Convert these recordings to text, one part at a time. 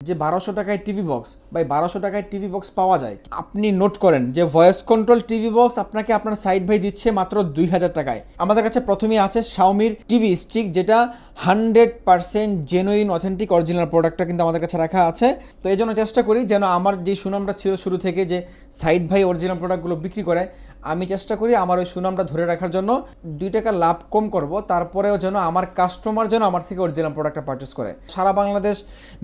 যে 1200 টাকায় TV box, ভাই 1200 টাকায় টিভি বক্স পাওয়া যায়। আপনি নোট করেন যে ভয়েস কন্ট্রোল টিভি বক্স আপনাকে আপনার সাইড ভাই দিচ্ছে মাত্র 2000 টাকায়। আমাদের কাছে প্রথমেই আছে শাওমির টিভি স্টিক, যেটা 100% জেনুইন অথেন্টিক অরিজিনাল প্রোডাক্টটা কিন্তু আমাদের কাছে রাখা আছে। তো এই জন্য চেষ্টা করি যেন আমার যে সুনামটা ছিল শুরু থেকে, যে সাইড ভাই অরিজিনাল প্রোডাক্টগুলো বিক্রি করে, আমি চেষ্টা করি আমার ওই সুনামটা ধরে রাখার জন্য 2 টাকা লাভ কম করব, তারপরেও যেন আমার কাস্টমার যেন আমার থেকে অরিজিনাল প্রোডাক্টটা পারচেস করে। সারা বাংলাদেশ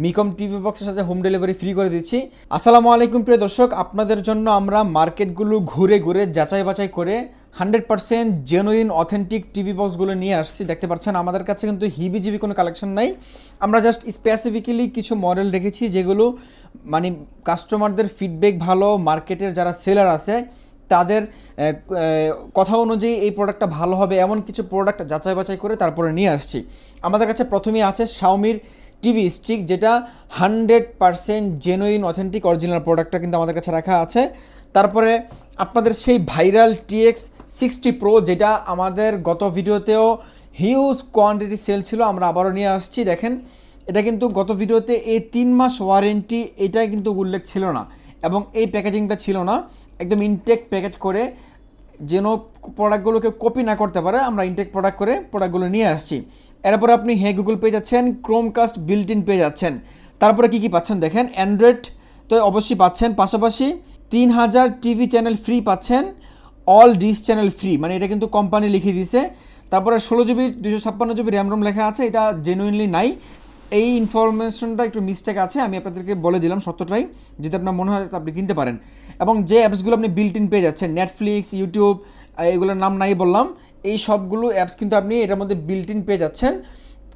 মিকম টিভি বক্সের সাথে হোম ডেলিভারি ফ্রি করে দিচ্ছি। আসসালামু আলাইকুম প্রিয় দর্শক, আপনাদের জন্য আমরা মার্কেটগুলো ঘুরে ঘুরে যাচাই বাছাই করে 100% জেনুইন অথেন্টিক টিভি বক্সগুলো নিয়ে আসছি। দেখতে পাচ্ছেন আমাদের কাছে কিন্তু হিবিজিবি কোনো কালেকশন নাই, আমরা জাস্ট স্পেসিফিক্যালি কিছু মডেল রেখেছি যেগুলো মানে কাস্টমারদের ফিডব্যাক ভালো, মার্কেটের যারা সেলার আছে তাদের কথা অনুযায়ী এই প্রোডাক্টটা ভালো হবে এমন কিছু প্রোডাক্ট যাচাই বাছাই করে তারপরে নিয়ে আসছি। আমাদের কাছে প্রথমেই আছে শাওমির টিভি স্টিক, যেটা 100% জেনুইন অথেন্টিক অরিজিনাল প্রোডাক্টটা কিন্তু আমাদের কাছে রাখা আছে। তারপরে আপনাদের সেই ভাইরাল TX60 Pro, যেটা আমাদের গত ভিডিওতেও হিউজ কোয়ান্টিটি সেল ছিল, আমরা আবারও নিয়ে আসছি। দেখেন এটা কিন্তু গত ভিডিওতে এই 3 মাস ওয়ারেন্টি এটাই কিন্তু উল্লেখ ছিল না, এবং এই প্যাকেজিংটা ছিল না। একদম ইনটেক প্যাকেট করে যেন প্রোডাক্টগুলোকে কপি না করতে পারে, আমরা ইনটেক প্রোডাক্ট করে প্রোডাক্টগুলো নিয়ে আসছি। এরপর আপনি গুগল পেয়ে যাচ্ছেন, ক্রোমকাস্ট বিল্ট ইন পেয়ে যাচ্ছেন। তারপরে কি পাচ্ছেন দেখেন, অ্যান্ড্রয়েড তো অবশ্যই পাচ্ছেন, পাশাপাশি 3000 টিভি চ্যানেল ফ্রি পাচ্ছেন, অল ডিশ চ্যানেল ফ্রি, মানে এটা কিন্তু কোম্পানি লিখে দিয়েছে। তারপরে 16GB 256GB র্যাম রোম লেখা আছে, এটা জেনুইনলি নাই, এই ইনফরমেশনটা একটু মিস্টেক আছে, আমি আপনাদেরকে বলে দিলাম সত্যটাই, যদি আপনার মনে হয় আপনি কিনতে পারেন। এবং যে অ্যাপসগুলো আপনি বিল্ট ইন পেয়ে যাচ্ছেন, নেটফ্লিক্স, ইউটিউব, এগুলোর নাম নাই বললাম, এই সবগুলো অ্যাপস কিন্তু আপনি এটার মধ্যে বিল্ট ইন পেয়ে যাচ্ছেন।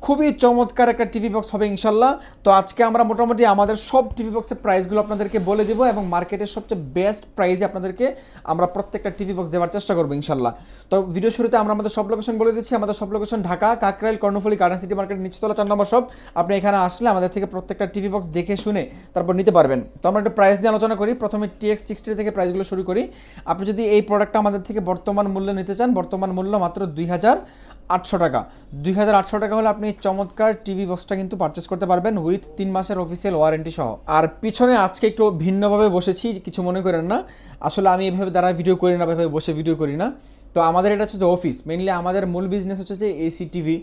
খুবই চমৎকার একটা টিভি বক্স হবে ইনশাল্লাহ। তো আজকে আমরা মোটামুটি আমাদের সব টিভি বক্সের প্রাইসগুলো আপনাদেরকে বলে দেবো, এবং মার্কেটের সবচেয়ে বেস্ট প্রাইসে আপনাদেরকে আমরা প্রত্যেকটা টিভি বক্স দেওয়ার চেষ্টা করবো ইনশাল্লাহ। তো ভিডিও শুরুতে আমরা আমাদের সব লোকেশন বলে দিচ্ছি। আমাদের সব location Dhaka Kakrail, Karnaphuli, garden city market, নিচতলা 4 নম্বর শপ। আপনি এখানে আসলে আমাদের থেকে প্রত্যেকটা টিভি বক্স দেখে শুনে তারপর নিতে পারবেন। তো আমরা একটা প্রাইস নিয়ে আলোচনা করি। প্রথমে TX60 থেকে প্রাইসগুলো শুরু করি। আপনি যদি এই প্রোডাক্টটা আমাদের থেকে বর্তমান মূল্যে নিতে চান, বর্তমান মূল্য মাত্র 2800 টাকা। 2800 টাকা হলে আপনি চমৎকার টিভি বক্সটা কিন্তু পারচেস করতে পারবেন উইথ 3 মাসের অফিসিয়াল ওয়ারেন্টি সহ। আর পিছনে আজকে একটু ভিন্নভাবে বসেছি, কিছু মনে করেন না, আসলে আমি এভাবে দ্বারা ভিডিও করি না, এভাবে বসে ভিডিও করি না। তো আমাদের এটা হচ্ছে যে অফিস, মেইনলি আমাদের মূল বিজনেস হচ্ছে যে এসি টিভি।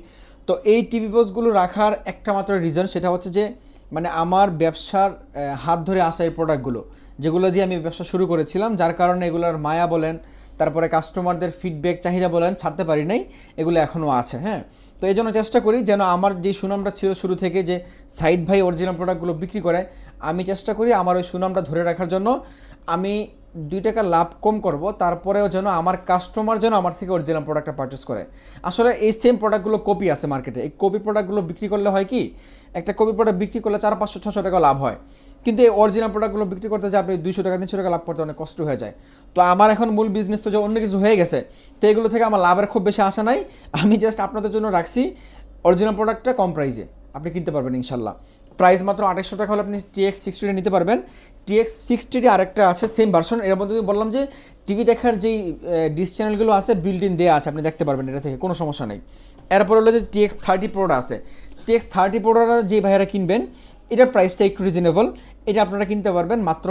তো এই টিভি বক্সগুলো রাখার একটা মাত্র রিজন, সেটা হচ্ছে যে মানে আমার ব্যবসার হাত ধরে আসা এই প্রোডাক্টগুলো, যেগুলো দিয়ে আমি ব্যবসা শুরু করেছিলাম, যার কারণে এগুলোর মায়া বলেন, তারপরে কাস্টমারদের ফিডব্যাক চাহিদা বলেন, ছাড়তে পারি নাই, এগুলো এখনও আছে। হ্যাঁ, তো এই জন্য চেষ্টা করি যেন আমার যে সুনামটা ছিল শুরু থেকে, যে সাইড ভাই অরিজিনাল প্রোডাক্টগুলো বিক্রি করে, আমি চেষ্টা করি আমার ওই সুনামটা ধরে রাখার জন্য আমি 2 টাকা লাভ কম করব, তারপরেও যেন আমার কাস্টমার যেন আমার থেকে অরিজিনাল প্রোডাক্টটা পারচেস করে। আসলে এই সেম প্রোডাক্টগুলো কপি আছে মার্কেটে, এই কপি প্রোডাক্টগুলো বিক্রি করলে হয় কি, একটা কপি প্রোডাক্ট বিক্রি করলে 400-500-600 টাকা লাভ হয়, কিন্তু এই অরিজিনাল প্রোডাক্টগুলো বিক্রি করতে যে আপনি 200 টাকা 300 টাকা লাভ করতে অনেক কষ্ট হয়ে যায়। তো আমার এখন মূল বিজনেস তো যে অন্য কিছু হয়ে গেছে, তো এগুলো থেকে আমার লাভের খুব বেশি আশা নাই। আমি জাস্ট আপনাদের জন্য রাখছি অরিজিনাল প্রোডাক্টটা কম প্রাইসে আপনি কিনতে পারবেন ইনশাল্লাহ। প্রাইস মাত্র 2800 টাকা হলে আপনি TX60 নিতে পারবেন। TX60 আরেকটা আছে সেম ভার্সন, এর মধ্যে বললাম যে টিভি দেখার যেই ডিশ চ্যানেলগুলো আছে বিল্ট ইন দেওয়া আছে, আপনি দেখতে পারবেন, এটা থেকে কোনো সমস্যা নেই। এরপর হলো যে TX30 Proটা আছে। TX30 Proটা যে ভাইয়ারা কিনবেন, এটার প্রাইসটা একটু রিজনেবল, এটা আপনারা কিনতে পারবেন মাত্র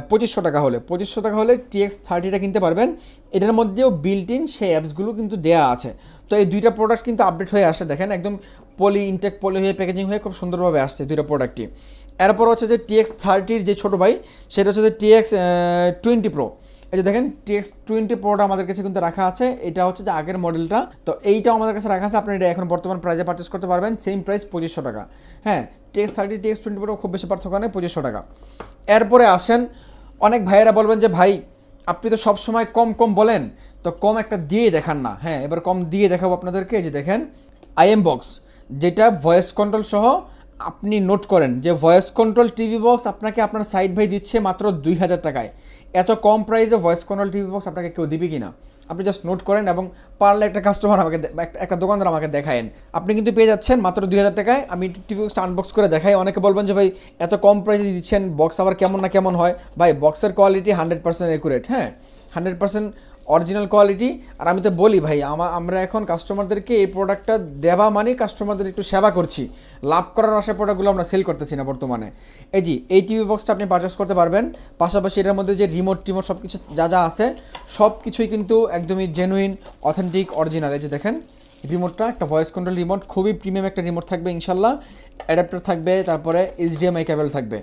2500 টাকা হলে। 2500 টাকা হলে TX30টা কিনতে পারবেন। এটার মধ্যেও বিল্ট ইন সেই অ্যাপসগুলো কিন্তু দেওয়া আছে। তো এই দুইটা প্রোডাক্ট কিন্তু আপডেট হয়ে আসে, দেখেন একদম ইনটেক পলি হয়ে প্যাকেজিং হয়ে খুব সুন্দরভাবে আসছে দুইটা প্রোডাক্টই। এরপর হচ্ছে যে TX30 যে ছোটো ভাই, সেটা হচ্ছে যে TX20 Pro। এই যে দেখেন TX20 Proটা আমাদের কাছে কিন্তু রাখা আছে, এটা হচ্ছে যে আগের মডেলটা। তো এইটাও আমাদের কাছে রাখা আছে, আপনি এটা এখন বর্তমান প্রাইসে পারচেস করতে পারবেন, সেম প্রাইস 2500 টাকা। হ্যাঁ, TX30 TX20 Pro খুব বেশি পার্থক্য নেই, 2500 টাকা। এরপরে আসেন, অনেক ভাইয়েরা বলবেন যে ভাই আপনি তো সবসময় কম কম বলেন, তো কম একটা দিয়ে দেখান না। হ্যাঁ, এবার কম দিয়ে দেখাবো আপনাদেরকে। এই যে দেখেন IM বক্স, যেটা ভয়েস কন্ট্রোল সহ, আপনি নোট করেন যে ভয়েস কন্ট্রোল টিভি বক্স আপনাকে আপনার সাইড ভাই দিচ্ছে মাত্র 2000 টাকায়। এত কম প্রাইসে ভয়েস কন্ট্রোল টিভি বক্স আপনাকে কেউ দিবে কি না, আপনি জাস্ট নোট করেন, এবং পারলে একটা কাস্টমার আমাকে, একটা দোকানদার আমাকে দেখায়েন, আপনি কিন্তু পেয়ে যাচ্ছেন মাত্র 2000 টাকায়। আমি টিভি বক্সটা আনবক্স করে দেখাই। অনেকে বলবেন যে ভাই এত কম প্রাইসে দিচ্ছেন, বক্স আবার কেমন না কেমন হয়। ভাই বক্সের কোয়ালিটি 100% অ্যাকুরেট, হ্যাঁ 100% অরিজিনাল কোয়ালিটি। আর আমি তো বলি ভাই, আমরা এখন কাস্টমারদেরকে এই প্রোডাক্টটা দেওয়া মানে কাস্টমারদের একটু সেবা করছি, লাভ করার আশা প্রোডাক্টগুলো আমরা সেল করতেছি না বর্তমানে। এই টিভি বক্সটা আপনি পারচেস করতে পারবেন। পাশাপাশি এটার মধ্যে যে রিমোট সব কিছু যা যা আছে সব কিছুই কিন্তু একদমই জেনুইন, অথেন্টিক, অরিজিনাল। এই যে দেখেন রিমোটটা একটা ভয়েস কন্ট্রোল রিমোট, খুবই প্রিমিয়াম একটা রিমোট থাকবে ইনশাল্লাহ। অ্যাডাপ্টার থাকবে, তারপরে HDMI কেবল থাকবে।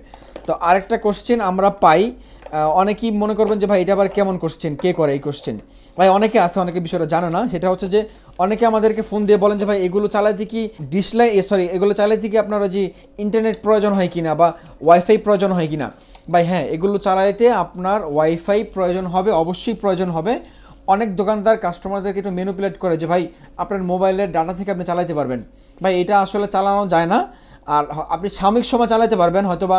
তো আরেকটা কোশ্চেন আমরা পাই, অনেকেই মনে করবেন যে ভাই এটা আবার কেমন কোশ্চেন, কে করে এই কোশ্চেন? ভাই অনেকে আছে, অনেকে বিষয়টা জানে না। সেটা হচ্ছে যে অনেকে আমাদেরকে ফোন দিয়ে বলেন যে ভাই এগুলো চালাইতে কি এগুলো চালাইতে কি আপনার যে ইন্টারনেট প্রয়োজন হয় কিনা বা ওয়াইফাই প্রয়োজন হয় কিনা? ভাই হ্যাঁ, এগুলো চালাইতে আপনার ওয়াইফাই প্রয়োজন হবে, অবশ্যই প্রয়োজন হবে। অনেক দোকানদার কাস্টমারদেরকে একটু ম্যানিপুলেট করে যে ভাই আপনার মোবাইলের ডাটা থেকে আপনি চালাইতে পারবেন। ভাই এটা আসলে চালানো যায় না। আর আপনি সাময়িক সময় চালাতে পারবেন হয়তোবা,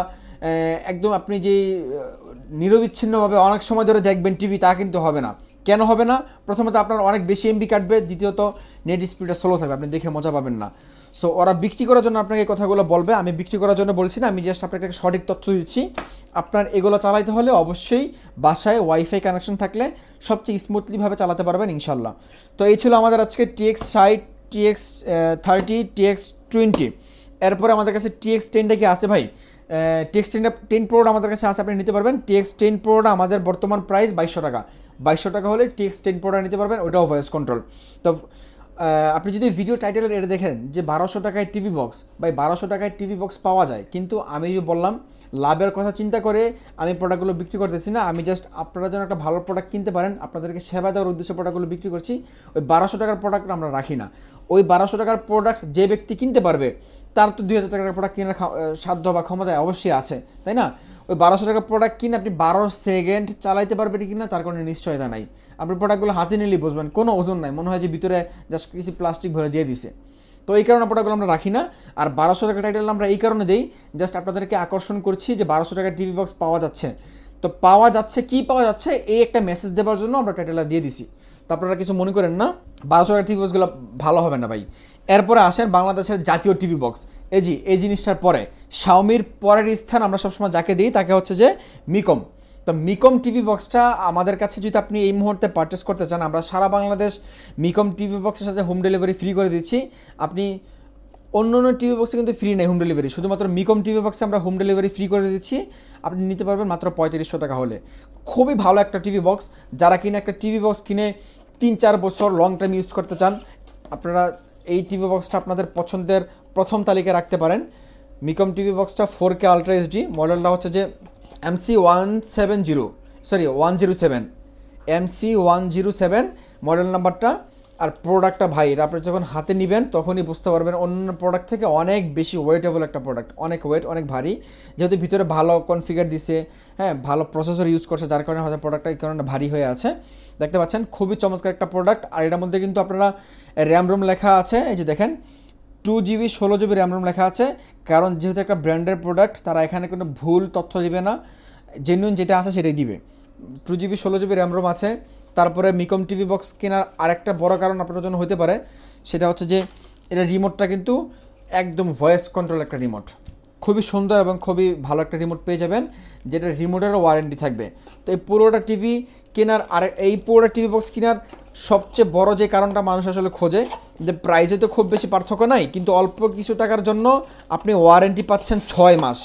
একদম আপনি যে নিরবিচ্ছিন্নভাবে অনেক সময় ধরে দেখবেন টিভি, তা কিন্তু হবে না। কেন হবে না? প্রথমত আপনার অনেক বেশি এমবি কাটবে, দ্বিতীয়ত নেট স্পিডটা স্লো থাকবে, আপনি দেখে মজা পাবেন না। সো ওরা বিক্রি করার জন্য আপনাকে এই কথাগুলো বলবে, আমি বিক্রি করার জন্য বলছি না, আমি জাস্ট আপনাকে সঠিক তথ্য দিচ্ছি। আপনার এগুলো চালাইতে হলে অবশ্যই বাসায় ওয়াইফাই কানেকশন থাকলে সবচেয়ে স্মুথলিভাবে চালাতে পারবেন ইনশাল্লাহ। তো এই ছিল আমাদের আজকে TX60, TX30, TX20। এরপরে আমাদের কাছে TX10টা কি আছে ভাই? TX10 প্রোটা আমাদের কাছে আছে, আপনি নিতে পারবেন। TX10 প্রোটা আমাদের বর্তমান প্রাইস 2200 টাকা। 2200 টাকা হলে TX10 প্রোটা নিতে পারবেন, ওইটাও ভয়েস কন্ট্রোল। তো আপনি যদি ভিডিও টাইটেলের এটা দেখেন যে 1200 টাকায় টিভি বক্স, ভাই 1200 টাকায় টিভি বক্স পাওয়া যায়, কিন্তু আমি যে বললাম লাভের কথা চিন্তা করে আমি প্রোডাক্টগুলো বিক্রি করতেছি না। আমি জাস্ট আপনারা যেন একটা ভালো প্রোডাক্ট কিনতে পারেন, আপনাদেরকে সেবা দেওয়ার উদ্দেশ্যে প্রোডাক্টগুলো বিক্রি করছি। ওই 1200 টাকার প্রোডাক্ট আমরা রাখি না। ওই 1200 টাকার প্রোডাক্ট যে ব্যক্তি কিনতে পারবে তার তো 2000 টাকার প্রোডাক্ট কেনার সাধ্য বা ক্ষমতা অবশ্যই আছে, তাই না? ওই 1200 টাকার প্রোডাক্ট কিনে আপনি 12 সেকেন্ড চালাইতে পারবেন কিনা তার কোনো নিশ্চয়তা নাই। আপনি প্রোডাক্টগুলো হাতে নিলেই বুঝবেন, কোনো ওজন নাই, মনে হয় যে ভিতরে জাস্ট কিছু প্লাস্টিক ভরে দিয়ে দিছে। তো এই কারণে প্রোডাক্টগুলো আমরা রাখি না। আর 1200 টাকা টাইটেল আমরা এই কারণে দিই, জাস্ট আপনাদেরকে আকর্ষণ করছি যে 1200 টাকার টিভি বক্স পাওয়া যাচ্ছে। তো পাওয়া যাচ্ছে, কি পাওয়া যাচ্ছে, এই একটা মেসেজ দেওয়ার জন্য আমরা টাইটেলটা দিয়ে দিছি। তো আপনারা কিছু মনে করেন না 1200 টাকার টিভি বক্সগুলো ভালো হবে না ভাই। এরপরে আসেন বাংলাদেশের জাতীয় টিভি বক্স। এই জিনিসটার পরে শাওমির পরের স্থান আমরা সবসময় যাকে দিই তাকে হচ্ছে যে মিকম। তো মিকম টিভি বক্সটা আমাদের কাছে যদি আপনি এই মুহূর্তে পারচেস করতে চান, আমরা সারা বাংলাদেশ মিকম টিভি বক্সের সাথে হোম ডেলিভারি ফ্রি করে দিচ্ছি। আপনি অন্য টিভি বক্সে কিন্তু ফ্রি নেই হোম ডেলিভারি, শুধুমাত্র মিকম টিভি বক্সে আমরা হোম ডেলিভারি ফ্রি করে দিচ্ছি। আপনি নিতে পারবেন মাত্র 3500 টাকা হলে। খুবই ভালো একটা টিভি বক্স। যারা কিনে একটা টিভি বক্স কিনে 3-4 বছর লং টাইম ইউজ করতে চান, আপনারা এই টিভি বক্সটা আপনাদের পছন্দের প্রথম তালিকায় রাখতে পারেন। মিকম টিভি বক্সটা 4K আলট্রা HD, মডেলটা হচ্ছে যে MC107 MC107 মডেল নাম্বারটা। আর প্রোডাক্টটা ভাই আপনি যখন হাতে নেবেন তখনই বুঝতে পারবেন অন্য প্রোডাক্ট থেকে অনেক বেশি ওয়েটেবল একটা প্রোডাক্ট, অনেক ওয়েট, অনেক ভারী। যেহেতু ভিতরে ভালো কনফিগার দিছে, হ্যাঁ ভালো প্রসেসর ইউজ করছে, যার কারণে হয়তো প্রোডাক্টটা এই কারণে ভারী হয়ে আছে। দেখতে পাচ্ছেন খুবই চমৎকার একটা প্রোডাক্ট। আর এটার মধ্যে কিন্তু আপনারা র্যাম রোম লেখা আছে, এই যে দেখেন 2GB 16GB র্যাম রোম লেখা আছে। কারণ যেহেতু একটা ব্র্যান্ডের প্রোডাক্ট, তারা এখানে কোনো ভুল তথ্য দিবে না, জেনুইন যেটা আছে সেটাই দিবে। 2GB 16GB র্যাম রোম আছে। তারপরে মিকম টিভি বক্স কেনার আরেকটা বড় কারণ আপনার জন্য হতে পারে, সেটা হচ্ছে যে এটা রিমোটটা কিন্তু একদম ভয়েস কন্ট্রোল একটা রিমোট, খুবই সুন্দর এবং খুবই ভালো একটা রিমোট পেয়ে যাবেন, যেটা রিমোটেরও ওয়ারেন্টি থাকবে। তো এই পুরোটা টিভি কেনার আর এই পুরোটা টিভি বক্স কেনার সবচেয়ে বড় যে কারণটা মানুষ আসলে খোঁজে, যে প্রাইসে তো খুব বেশি পার্থক্য নাই, কিন্তু অল্প কিছু টাকার জন্য আপনি ওয়ারেন্টি পাচ্ছেন 6 মাস।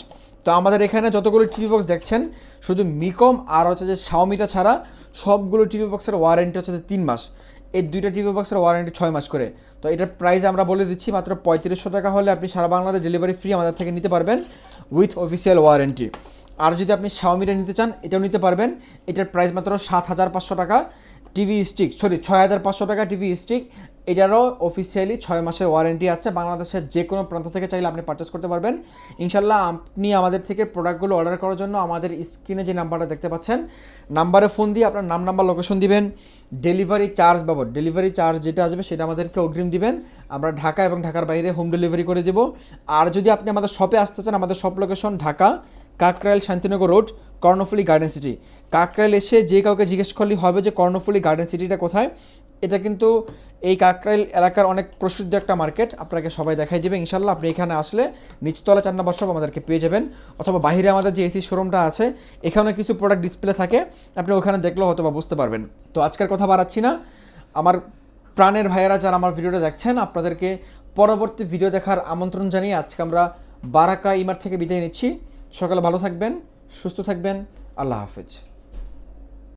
তো আমাদের এখানে যতগুলো টিভি বক্স দেখছেন, শুধু মিকম আর হচ্ছে যে শাওমিটা ছাড়া সবগুলো টিভি বক্সের ওয়ারেন্টি হচ্ছে 3 মাস। এই দুইটা টিভি বক্সের ওয়ারেন্টি 6 মাস করে। তো এটার প্রাইস আমরা বলে দিচ্ছি মাত্র 3500 টাকা হলে আপনি সারা বাংলাদেশ ডেলিভারি ফ্রি আমাদের থেকে নিতে পারবেন উইথ অফিসিয়াল ওয়ারেন্টি। আর যদি আপনি শাওমিটা নিতে চান এটাও নিতে পারবেন। এটার প্রাইস মাত্র 7500 টাকা। টিভি স্টিক 6500 টাকা টিভি স্টিক, এটারও অফিসিয়ালি 6 মাসের ওয়ারেন্টি আছে। বাংলাদেশের যে কোনো প্রান্ত থেকে চাইলে আপনি পারচেস করতে পারবেন ইনশাল্লাহ। আপনি আমাদের থেকে প্রোডাক্টগুলো অর্ডার করার জন্য আমাদের স্ক্রিনে যে নাম্বারটা দেখতে পাচ্ছেন, নাম্বারে ফোন দিয়ে আপনার নাম, নাম্বার, লোকেশন দিবেন। ডেলিভারি চার্জ বাবদ ডেলিভারি চার্জ যেটা আসবে সেটা আমাদেরকে অগ্রিম দিবেন। আমরা ঢাকা এবং ঢাকার বাইরে হোম ডেলিভারি করে দেবো। আর যদি আপনি আমাদের শপে আসতে চান, আমাদের shop location Dhaka Kakrail Shantinagar road, Karnaphuli garden city. Kakrail এসে যে কাউকে জিজ্ঞেস করলেই হবে যে কর্ণফুলী গার্ডেন সিটিটা কোথায়। এটা কিন্তু এই কাকরাইল এলাকার অনেক প্রসিদ্ধ একটা মার্কেট, আপনাকে সবাই দেখাই দেবে ইনশাল্লাহ। আপনি এখানে আসলে নিচতলা 4 নম্বর শপ আমাদেরকে পেয়ে যাবেন, অথবা বাইরে আমাদের যে এসি শোরুমটা আছে এখানে কিছু প্রোডাক্ট ডিসপ্লে থাকে, আপনি ওখানে দেখলেও হয়তো বা বুঝতে পারবেন। তো আজকের কথা বাড়াচ্ছি না, আমার প্রাণের ভাইয়েরা যারা আমার ভিডিওটা দেখছেন আপনাদেরকে পরবর্তী ভিডিও দেখার আমন্ত্রণ জানিয়ে আজকে আমরা বারাকা ইমার থেকে বিদায় নিচ্ছি। সকালে ভালো থাকবেন, সুস্থ থাকবেন, আল্লাহ হাফেজ।